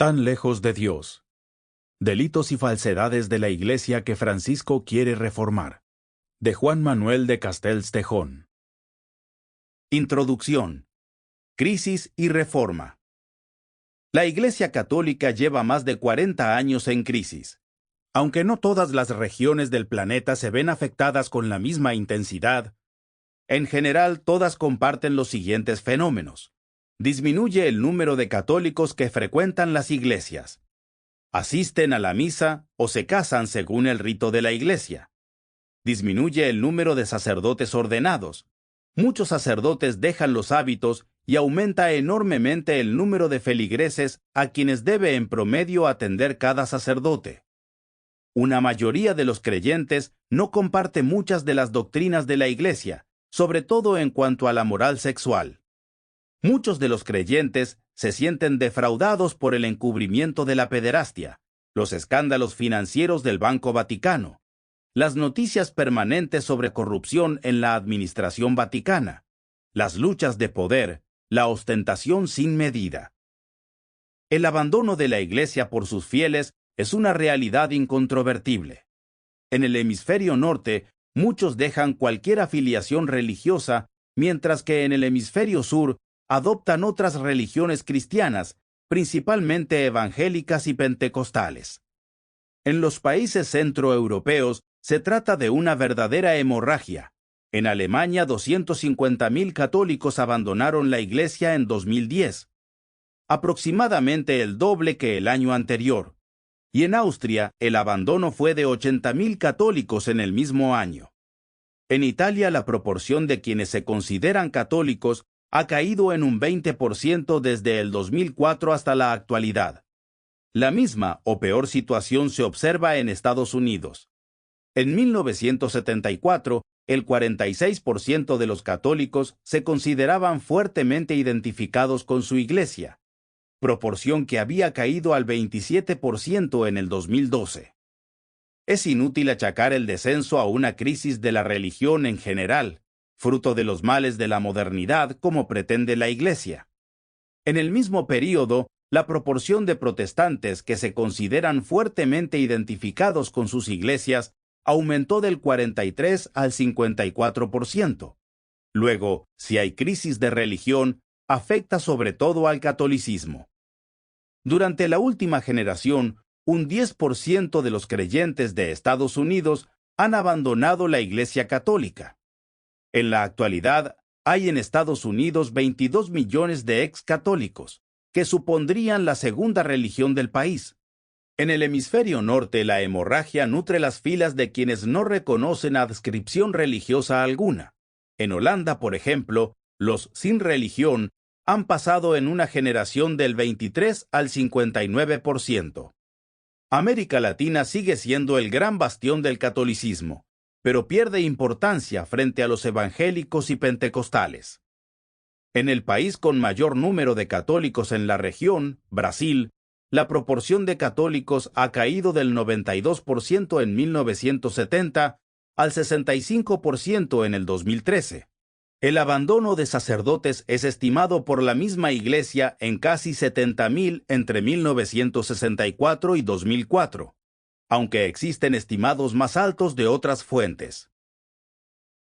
Tan lejos de Dios. Delitos y falsedades de la Iglesia que Francisco quiere reformar. De Juan Manuel de Castells Tejón. Introducción. Crisis y reforma. La Iglesia Católica lleva más de 40 años en crisis. Aunque no todas las regiones del planeta se ven afectadas con la misma intensidad, en general todas comparten los siguientes fenómenos. Disminuye el número de católicos que frecuentan las iglesias. Asisten a la misa o se casan según el rito de la iglesia. Disminuye el número de sacerdotes ordenados. Muchos sacerdotes dejan los hábitos y aumenta enormemente el número de feligreses a quienes debe en promedio atender cada sacerdote. Una mayoría de los creyentes no comparte muchas de las doctrinas de la iglesia, sobre todo en cuanto a la moral sexual. Muchos de los creyentes se sienten defraudados por el encubrimiento de la pederastia, los escándalos financieros del Banco Vaticano, las noticias permanentes sobre corrupción en la administración vaticana, las luchas de poder, la ostentación sin medida. El abandono de la Iglesia por sus fieles es una realidad incontrovertible. En el hemisferio norte, muchos dejan cualquier afiliación religiosa, mientras que en el hemisferio sur adoptan otras religiones cristianas, principalmente evangélicas y pentecostales. En los países centroeuropeos se trata de una verdadera hemorragia. En Alemania, 250.000 católicos abandonaron la Iglesia en 2010, aproximadamente el doble que el año anterior. Y en Austria, el abandono fue de 80.000 católicos en el mismo año. En Italia, la proporción de quienes se consideran católicos ha caído en un 20% desde el 2004 hasta la actualidad. La misma o peor situación se observa en Estados Unidos. En 1974, el 46% de los católicos se consideraban fuertemente identificados con su iglesia, proporción que había caído al 27% en el 2012. Es inútil achacar el descenso a una crisis de la religión en general, fruto de los males de la modernidad como pretende la Iglesia. En el mismo período, la proporción de protestantes que se consideran fuertemente identificados con sus iglesias aumentó del 43 al 54%. Luego, si hay crisis de religión, afecta sobre todo al catolicismo. Durante la última generación, un 10% de los creyentes de Estados Unidos han abandonado la Iglesia Católica. En la actualidad, hay en Estados Unidos 22 millones de ex-católicos, que supondrían la segunda religión del país. En el hemisferio norte, la hemorragia nutre las filas de quienes no reconocen adscripción religiosa alguna. En Holanda, por ejemplo, los sin religión han pasado en una generación del 23 al 59%. América Latina sigue siendo el gran bastión del catolicismo, pero pierde importancia frente a los evangélicos y pentecostales. En el país con mayor número de católicos en la región, Brasil, la proporción de católicos ha caído del 92% en 1970 al 65% en el 2013. El abandono de sacerdotes es estimado por la misma Iglesia en casi 70.000 entre 1964 y 2004. Aunque existen estimados más altos de otras fuentes.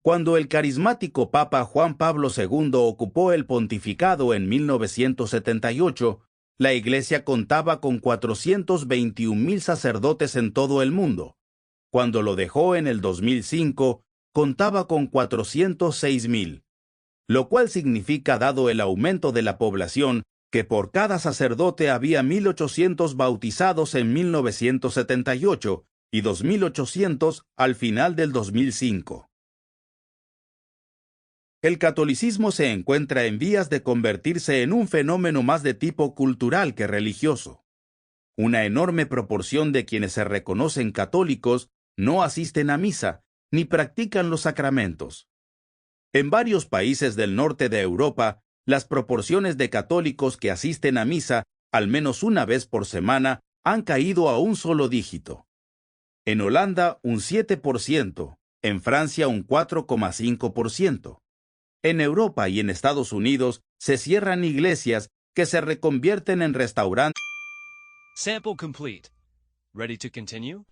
Cuando el carismático Papa Juan Pablo II ocupó el pontificado en 1978, la Iglesia contaba con 421.000 sacerdotes en todo el mundo. Cuando lo dejó en el 2005, contaba con 406.000, lo cual significa, dado el aumento de la población, que por cada sacerdote había 1.800 bautizados en 1978 y 2.800 al final del 2005. El catolicismo se encuentra en vías de convertirse en un fenómeno más de tipo cultural que religioso. Una enorme proporción de quienes se reconocen católicos no asisten a misa ni practican los sacramentos. En varios países del norte de Europa, las proporciones de católicos que asisten a misa al menos una vez por semana han caído a un solo dígito. En Holanda, un 7%, en Francia, un 4,5%. En Europa y en Estados Unidos se cierran iglesias que se reconvierten en restaurantes. Sample complete. Ready to continue?